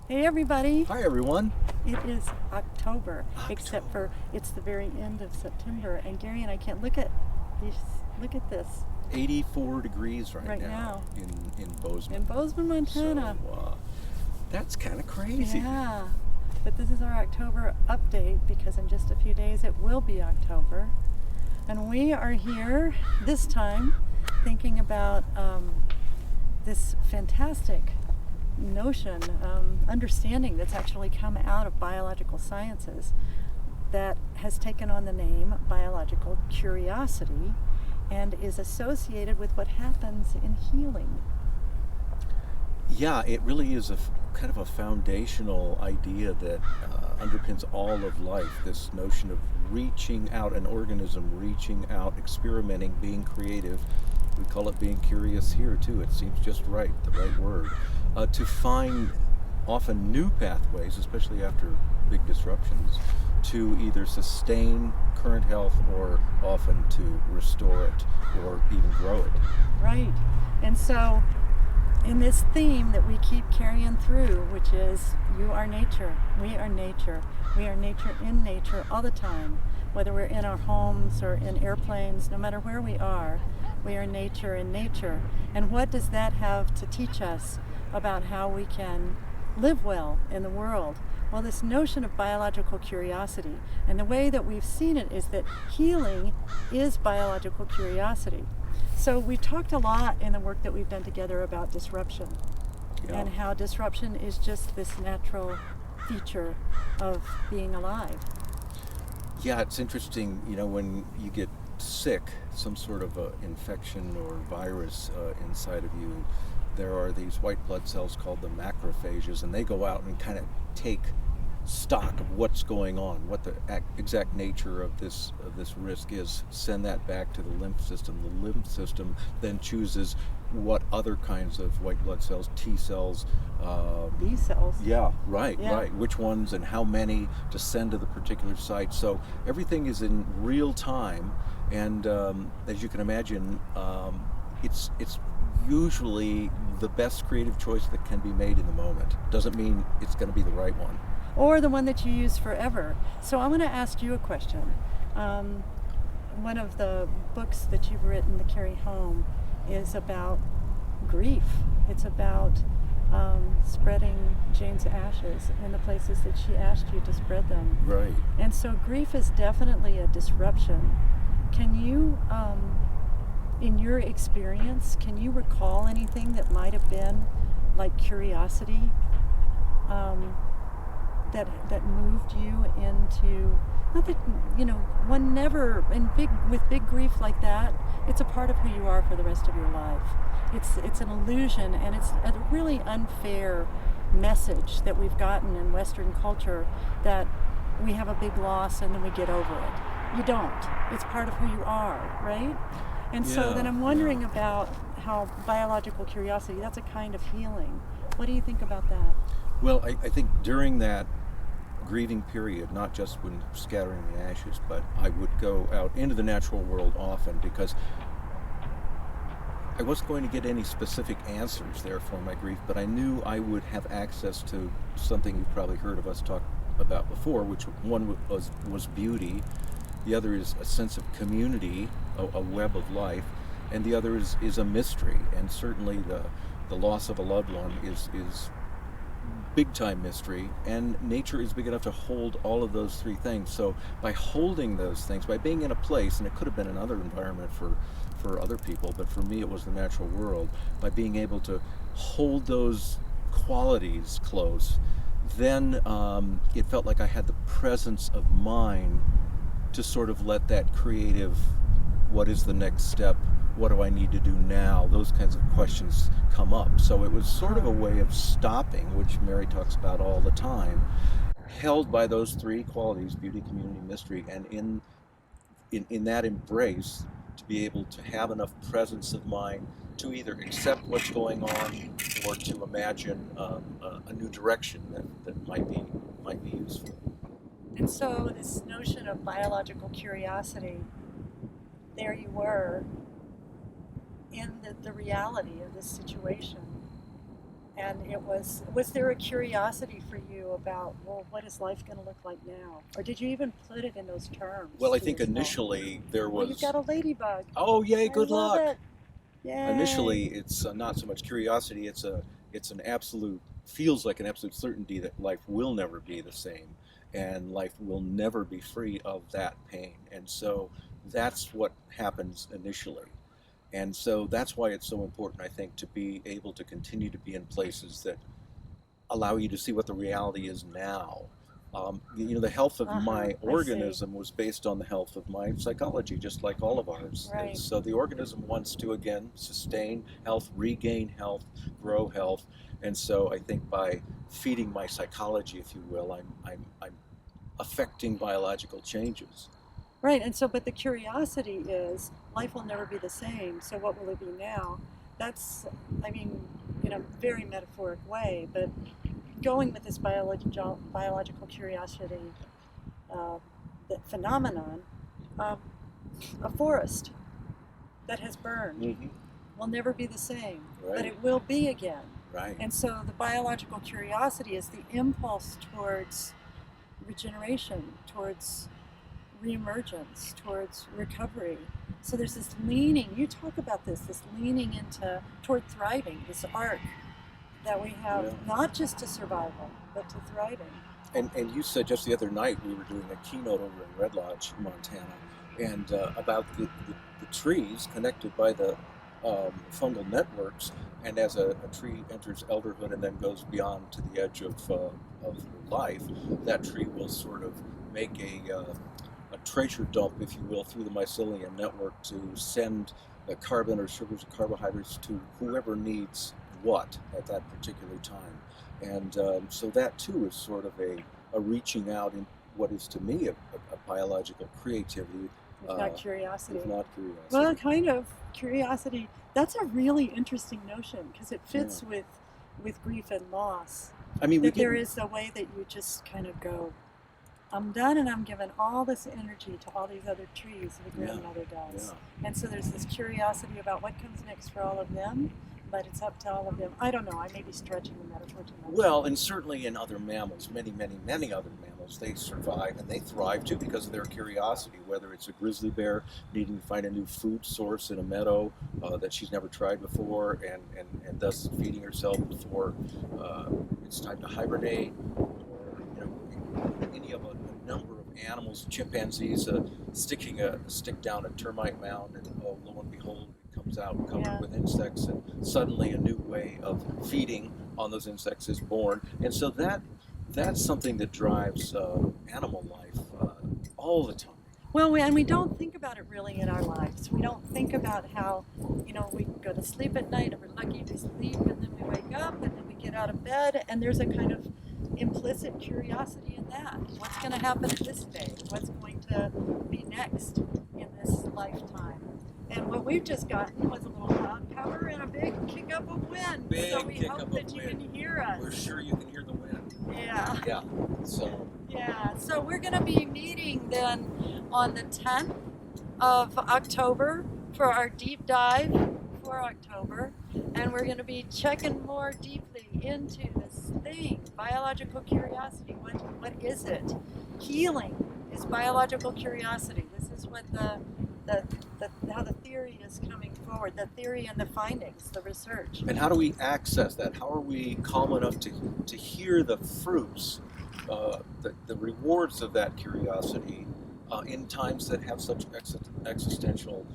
Hey everybody! Hi everyone. It is October, except for it's the very end of September, and Gary and I can't look at these. Look at this 84 degrees right right now now in Bozeman. in Bozeman, Montana. So that's kind of crazy. Yeah, but this is our October update because in just a few days it will be October, and we are here this time thinking about this fantastic notion, understanding that's actually come out of biological sciences that has taken on the name biological curiosity and is associated with what happens in healing. Yeah, it really is kind of a foundational idea that underpins all of life. This notion of reaching out, an organism reaching out, experimenting, being creative. We call it being curious here too. It seems just right, the right word. To find often new pathways, especially after big disruptions, to either sustain current health or often to restore it or even grow it. Right. And so, in this theme that we keep carrying through, which is you are nature, we are nature, we are nature in nature all the time, whether we're in our homes or in airplanes, no matter where we are nature in nature. And what does that have to teach us about how we can live well in the world? Well, this notion of biological curiosity, and the way that we've seen it is that healing is biological curiosity. So we've talked a lot in the work that we've done together about disruption, Yeah. and how disruption is just this natural feature of being alive. Yeah, it's interesting, when you get sick, some sort of infection or virus inside of you, there are these white blood cells called the macrophages, and they go out and kind of take stock of what's going on, what the exact nature of this risk is, send that back to the lymph system. The lymph system then chooses what other kinds of white blood cells, T cells, B cells. yeah, right, Yeah. right. Which ones and how many to send to the particular site. So everything is in real time, and as you can imagine, it's usually the best creative choice that can be made in the moment. Doesn't mean it's going to be the right one. Or the one that you use forever. So I want to ask you a question. One of the books that you've written, The Carry Home, is about grief. It's about spreading Jane's ashes in the places that she asked you to spread them. Right. And so grief is definitely a disruption. Can you, in your experience, can you recall anything that might have been like curiosity? That moved you into, not that one never with big grief like that, it's a part of who you are for the rest of your life. It's an illusion, and it's a really unfair message that we've gotten in Western culture, that we have a big loss and then we get over it. You don't. It's part of who you are, right? And so then I'm wondering about how biological curiosity, that's a kind of healing. What do you think about that? Well, I think during that grieving period, not just when scattering the ashes, but I would go out into the natural world often because I wasn't going to get any specific answers there for my grief, but I knew I would have access to something you've probably heard of us talk about before, which one was beauty, the other is a sense of community, a web of life, and the other is a mystery. And certainly the loss of a loved one is big time mystery, and nature is big enough to hold all of those three things. So by holding those things, by being in a place, and it could have been another environment for other people, but for me it was the natural world, by being able to hold those qualities close, then it felt like I had the presence of mind to sort of let that creative, what is the next step, what do I need to do now, those kinds of questions come up. So it was sort of a way of stopping, which Mary talks about all the time, held by those three qualities, beauty, community, mystery, and in that embrace, to be able to have enough presence of mind to either accept what's going on or to imagine a new direction that might be useful. And so this notion of biological curiosity, there you were in the reality of this situation. And it was there a curiosity for you about, well, what is life going to look like now? Or did you even put it in those terms? Well, I to think yourself? initially there Well, was. you've got a ladybug. Oh, yay! I Good love luck. it. Yay. Initially, it's not so much curiosity. It's an absolute, feels like an absolute certainty that life will never be the same, and life will never be free of that pain. And so that's what happens initially. And so that's why it's so important, I think, to be able to continue to be in places that allow you to see what the reality is now. The health of my I see. organism was based on the health of my psychology, just like all of ours. Right. And so the organism wants to, again, sustain health, regain health, grow health. And so I think by feeding my psychology, if you will, I'm affecting biological changes. Right, and so, but the curiosity is life will never be the same, so what will it be now? That's, I mean, in a very metaphoric way, but going with this biological curiosity the phenomenon, um, a forest that has burned Mm-hmm. will never be the same, but Right. it will be again. Right. And so the biological curiosity is the impulse towards regeneration, towards reemergence, towards recovery. So there's this leaning, you talk about this leaning into toward thriving, this arc that we have, Yeah. not just to survival, but to thriving. And you said just the other night we were doing a keynote over in Red Lodge, Montana, and about the trees connected by the fungal networks. And as a tree enters elderhood and then goes beyond to the edge of life, that tree will sort of make a treasure dump, if you will, through the mycelium network to send carbon or sugars or carbohydrates to whoever needs what at that particular time. And so that too is sort of a reaching out in what is to me a biological creativity, If not curiosity. if not curiosity. Well, kind of curiosity. That's a really interesting notion because it fits with grief and loss. I mean, That there is a way that you just kind of go, I'm done and I'm giving all this energy to all these other trees the Yeah. grandmother does. Yeah. And so there's this curiosity about what comes next for all of them, but it's up to all of them. I don't know, I may be stretching the metaphor too much. Well, and certainly in other mammals, many other mammals, they survive and they thrive too because of their curiosity, whether it's a grizzly bear needing to find a new food source in a meadow that she's never tried before and thus feeding herself before it's time to hibernate, or any of a number of animals, chimpanzees sticking a stick down a termite mound, and lo and behold, it comes out covered with insects, and suddenly a new way of feeding on those insects is born. And so that's something that drives animal life all the time. Well, and we don't think about it really in our lives. We don't think about how, we go to sleep at night and we're lucky to sleep, and then we wake up and then we get out of bed, and there's a kind of implicit curiosity in that. What's going to happen at this stage? What's going to be next in this lifetime? And what we've just gotten was a little cloud cover and a big kick up of wind. So we hope that you can hear us. We're sure you can hear the wind. Yeah. Yeah. So. Yeah. So we're going to be meeting then on the 10th of October for our deep dive for October, and we're going to be checking more deeply into this thing, biological curiosity. What is it? Healing is biological curiosity. This is what how the theory is coming forward, the theory and the findings, the research. And how do we access that? How are we calm enough to hear the fruits, the rewards of that curiosity in times that have such existential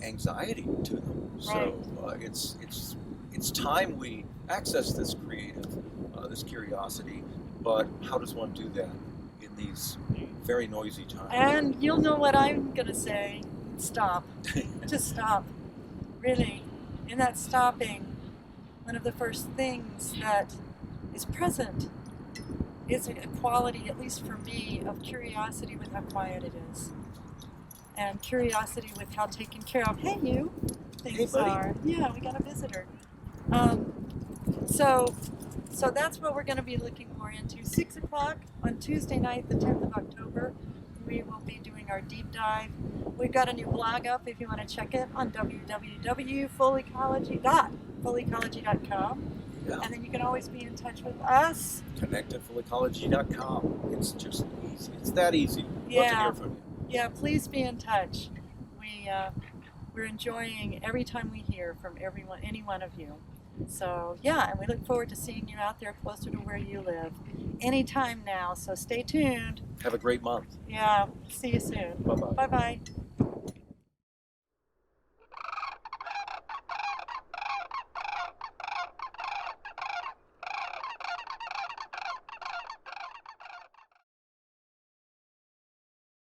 anxiety to them? Right. So it's time we access this this curiosity, but how does one do that in these very noisy times? And you'll know what I'm going to say. Stop. Just stop. Really. In that stopping, one of the first things that is present is a quality, at least for me, of curiosity with how quiet it is. And curiosity with how taken care of, hey you, things are. Yeah, we got a visitor. So that's what we're going to be looking more into. 6 o'clock on Tuesday night, the 10th of October, we will be doing our deep dive. We've got a new blog up if you want to check it on www.fullyecology.com. Yeah. And then you can always be in touch with us. ConnectedFullEcology.com. It's just easy. It's that easy. Love to Yeah. hear from you. Yeah, please be in touch. We're enjoying every time we hear from everyone, any one of you. So yeah, and we look forward to seeing you out there closer to where you live anytime now. So stay tuned. Have a great month. Yeah, see you soon. Bye-bye. Bye bye.